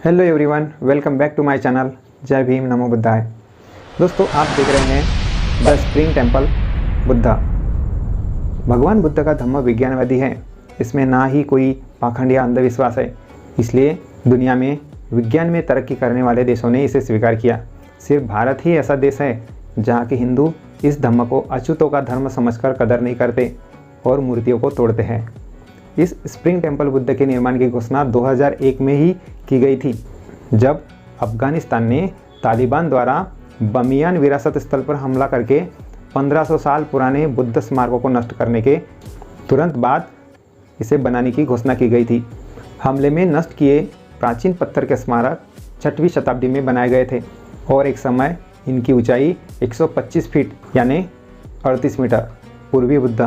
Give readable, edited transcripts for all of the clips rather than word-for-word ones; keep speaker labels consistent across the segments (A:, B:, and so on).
A: Hello everyone, welcome back to my channel. जय भीम, नमो बुद्धाय। दोस्तों, आप देख रहे हैं द स्प्रिंग टेम्पल बुद्धा। भगवान बुद्ध का धम्म विज्ञानवादी है। इसमें ना ही कोई पाखंड या अंधविश्वास है। इसलिए दुनिया में विज्ञान में तरक्की करने वाले देशों ने इसे स्वीकार किया। सिर्फ भारत ही ऐसा देश है जहाँ के हिंदू इस धम्म को अछूतों का धर्म समझकर कदर नहीं करते और मूर्तियों को तोड़ते हैं। इस स्प्रिंग टेम्पल बुद्ध के निर्माण की घोषणा 2001 में ही की गई थी, जब अफगानिस्तान ने तालिबान द्वारा बमियान विरासत स्थल पर हमला करके 1500 साल पुराने बुद्ध स्मारकों को नष्ट करने के तुरंत बाद इसे बनाने की घोषणा की गई थी। हमले में नष्ट किए प्राचीन पत्थर के स्मारक 6वीं शताब्दी में बनाए गए थे और एक समय इनकी ऊंचाई 125 फीट यानी 38 मीटर पूर्वी बुद्ध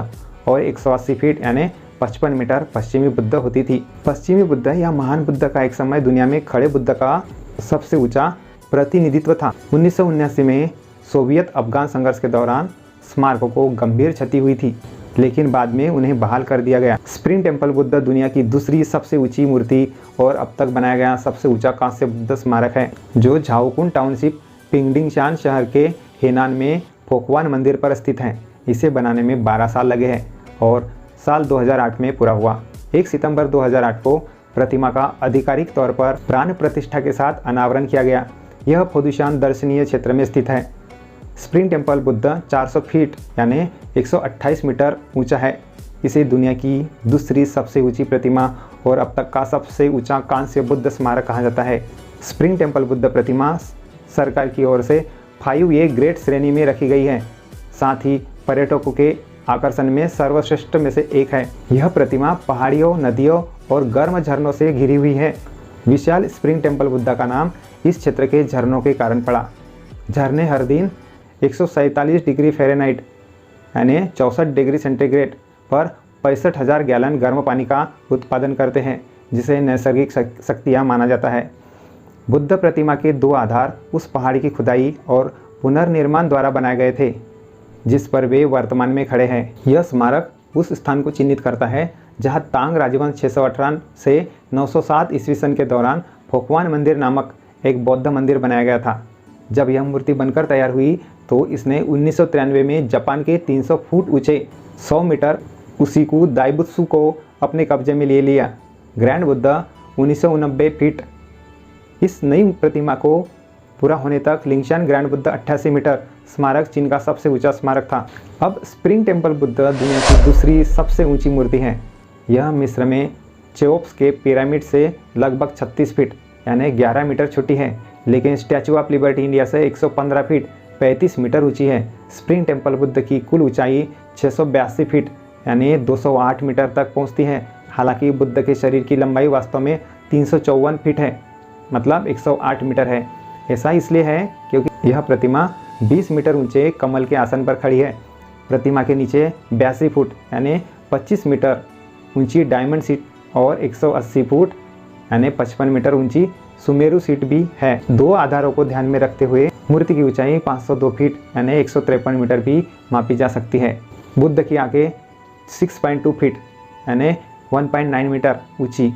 A: और 180 फीट यानी 55 मीटर पश्चिमी बुद्ध होती थी। पश्चिमी बुद्ध या महान बुद्ध का एक समय दुनिया में खड़े बुद्ध का सबसे ऊंचा प्रतिनिधित्व था। 1979 में सोवियत अफगान संघर्ष के दौरान स्मारकों को गंभीर क्षति हुई थी, लेकिन बाद में उन्हें बहाल कर दिया गया। स्प्रिंग टेम्पल बुद्ध दुनिया की दूसरी सबसे ऊंची मूर्ति और अब तक बनाया गया सबसे ऊंचा कांस्य बुद्ध स्मारक है, जो झाओकुन टाउनशिप पिंगडिंगशान शहर के हेनान में फोकवान मंदिर पर स्थित है। इसे बनाने में 12 साल लगे हैं और साल 2008 में पूरा हुआ। 1 सितंबर 2008 को प्रतिमा का आधिकारिक तौर पर प्राण प्रतिष्ठा के साथ अनावरण किया गया। यह फोदुशान दर्शनीय क्षेत्र में स्थित है। स्प्रिंग टेम्पल बुद्ध 400 फीट यानी 128 मीटर ऊंचा है। इसे दुनिया की दूसरी सबसे ऊंची प्रतिमा और अब तक का सबसे ऊंचा कांस्य बुद्ध स्मारक कहा जाता है। स्प्रिंग टेम्पल बुद्ध प्रतिमा सरकार की ओर से 5A ग्रेड श्रेणी में रखी गई है, साथ ही पर्यटकों के आकर्षण में सर्वश्रेष्ठ में से एक है। यह प्रतिमा पहाड़ियों, नदियों और गर्म झरनों से घिरी हुई है। विशाल स्प्रिंग टेम्पल बुद्धा का नाम इस क्षेत्र के झरनों के कारण पड़ा। झरने हर दिन 147 डिग्री फ़ारेनहाइट यानी 64 डिग्री सेंटीग्रेड पर 65,000 गैलन गर्म पानी का उत्पादन करते हैं, जिसे नैसर्गिक शक्तियाँ माना जाता है। बुद्ध प्रतिमा के 2 आधार उस पहाड़ी की खुदाई और पुनर्निर्माण द्वारा बनाए गए थे जिस पर वे वर्तमान में खड़े हैं। यह स्मारक उस स्थान को चिन्हित करता है जहां तांग राजवंश 618 से 907 ईस्वी सन के दौरान फोकवान मंदिर नामक एक बौद्ध मंदिर बनाया गया था। जब यह मूर्ति बनकर तैयार हुई तो इसने 1993 में जापान के 300 फुट ऊंचे 100 मीटर उसिकु दाइबुत्सु को अपने कब्जे में ले लिया। Grand Buddha 1990 feet. इस नई प्रतिमा को पूरा होने तक लिंगशान ग्रैंड बुद्ध 88 मीटर स्मारक चीन का सबसे ऊंचा स्मारक था। अब स्प्रिंग टेम्पल बुद्ध दुनिया की दूसरी सबसे ऊंची मूर्ति है। यह मिस्र में चेओप्स के पिरामिड से लगभग 36 फीट यानी 11 मीटर छोटी है, लेकिन स्टैचू ऑफ लिबर्टी इंडिया से 115 फीट 35 मीटर ऊंची है। स्प्रिंग टेम्पल बुद्ध की कुल ऊंचाई 682 फीट यानी 208 मीटर तक पहुँचती है। हालांकि बुद्ध के शरीर की लंबाई वास्तव में 354 फीट है, मतलब 108 मीटर है। ऐसा इसलिए है क्योंकि यह प्रतिमा 20 मीटर ऊंचे कमल के आसन पर खड़ी है। प्रतिमा के नीचे 82 फुट यानी 25 मीटर ऊंची डायमंड सीट और 180 फुट यानी 55 मीटर ऊंची सुमेरु सीट भी है। 2 आधारों को ध्यान में रखते हुए मूर्ति की ऊंचाई 502 फीट यानी 153 मीटर भी मापी जा सकती है। बुद्ध की आंखें 6.2 फीट यानी 1.9 मीटर ऊंची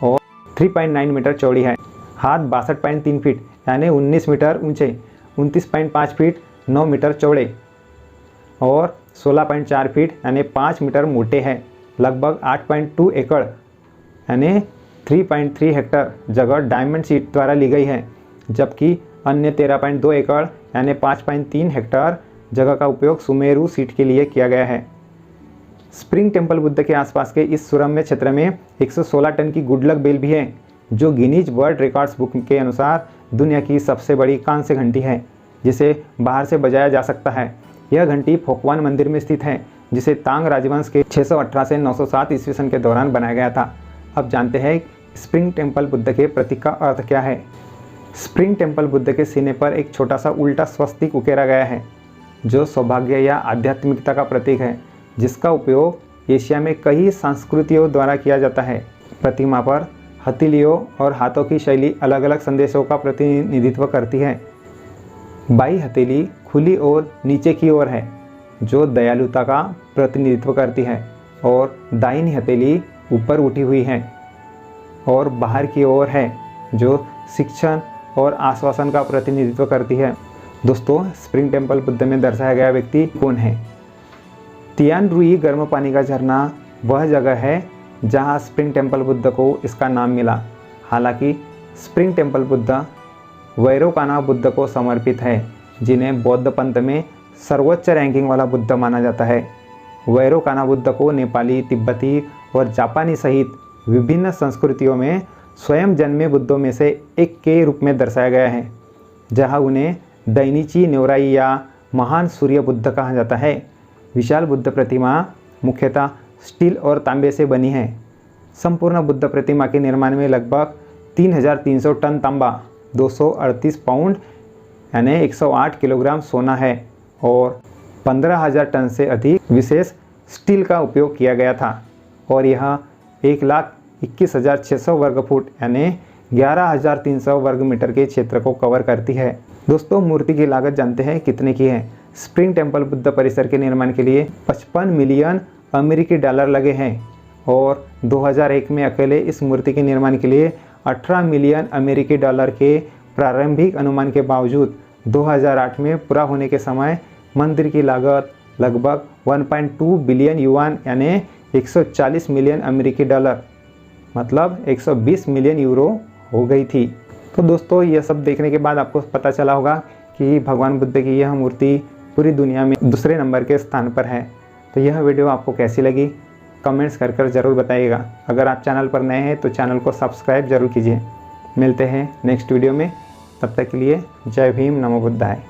A: और 3.9 मीटर चौड़ी है। हाथ 62.3 फीट यानी 19 मीटर ऊंचे, 29.5 फीट 9 मीटर चौड़े और 16.4 फीट यानी 5 मीटर मोटे हैं। लगभग 8.2 एकड़ यानी 3.3 हेक्टर जगह डायमंड सीट द्वारा ली गई है, जबकि अन्य 13.2 एकड़ यानी 5.3 हेक्टर जगह का उपयोग सुमेरु सीट के लिए किया गया है। स्प्रिंग टेम्पल बुद्ध के आसपास के इस सुरम्य क्षेत्र में 116 टन की गुडलक बेल भी है, जो गिनीज वर्ल्ड रिकॉर्ड्स बुक के अनुसार दुनिया की सबसे बड़ी कांस्य घंटी है, जिसे बाहर से बजाया जा सकता है। यह घंटी फोकवान मंदिर में स्थित है, जिसे तांग राजवंश के 618 से 907 ईस्वी सन के दौरान बनाया गया था। अब जानते हैं स्प्रिंग टेम्पल बुद्ध के प्रतीक का अर्थ क्या है। स्प्रिंग टेम्पल बुद्ध के सीने पर एक छोटा सा उल्टा स्वस्तिक उकेरा गया है, जो सौभाग्य या आध्यात्मिकता का प्रतीक है, जिसका उपयोग एशिया में कई संस्कृतियों द्वारा किया जाता है। प्रतिमा पर हथेलियों और हाथों की शैली अलग अलग संदेशों का प्रतिनिधित्व करती है। बाई हथेली खुली और नीचे की ओर है, जो दयालुता का प्रतिनिधित्व करती है, और दाहिनी हथेली ऊपर उठी हुई है और बाहर की ओर है, जो शिक्षण और आश्वासन का प्रतिनिधित्व करती है। दोस्तों, स्प्रिंग टेम्पल बुद्ध में दर्शाया गया व्यक्ति कौन है? तियान रुई गर्म पानी का झरना वह जगह है जहां स्प्रिंग टेम्पल बुद्ध को इसका नाम मिला। हालांकि स्प्रिंग टेम्पल बुद्ध वैरोकाना बुद्ध को समर्पित है, जिन्हें बौद्ध पंथ में सर्वोच्च रैंकिंग वाला बुद्ध माना जाता है। वैरोकाना बुद्ध को नेपाली, तिब्बती और जापानी सहित विभिन्न संस्कृतियों में स्वयं जन्मे बुद्धों में से एक के रूप में दर्शाया गया है, जहां उन्हें दैनिची न्योराई या महान सूर्य बुद्ध कहा जाता है। विशाल बुद्ध प्रतिमा मुख्यतः स्टील और तांबे से बनी है। संपूर्ण बुद्ध प्रतिमा के निर्माण में लगभग 3300 टन तांबा, 238 पाउंड यानी 108 किलोग्राम सोना है और 15,000 टन से अधिक विशेष स्टील का उपयोग किया गया था और यह 1,21,600 वर्ग फुट यानी 11,300 वर्ग मीटर के क्षेत्र को कवर करती है। दोस्तों, मूर्ति की लागत जानते हैं कितने की है? स्प्रिंग टेम्पल बुद्ध परिसर के निर्माण के लिए 55 मिलियन अमेरिकी डॉलर लगे हैं और 2001 में अकेले इस मूर्ति के निर्माण के लिए 18 मिलियन अमेरिकी डॉलर के प्रारंभिक अनुमान के बावजूद 2008 में पूरा होने के समय मंदिर की लागत लगभग 1.2 बिलियन युआन यानी 140 मिलियन अमेरिकी डॉलर मतलब 120 मिलियन यूरो हो गई थी। तो दोस्तों, यह सब देखने के बाद आपको पता चला होगा कि भगवान बुद्ध की यह मूर्ति पूरी दुनिया में दूसरे नंबर के स्थान पर है। तो यह वीडियो आपको कैसी लगी कमेंट्स कर ज़रूर बताइएगा। अगर आप चैनल पर नए हैं तो चैनल को सब्सक्राइब जरूर कीजिए। मिलते हैं नेक्स्ट वीडियो में, तब तक के लिए जय भीम, नमो बुद्धाय।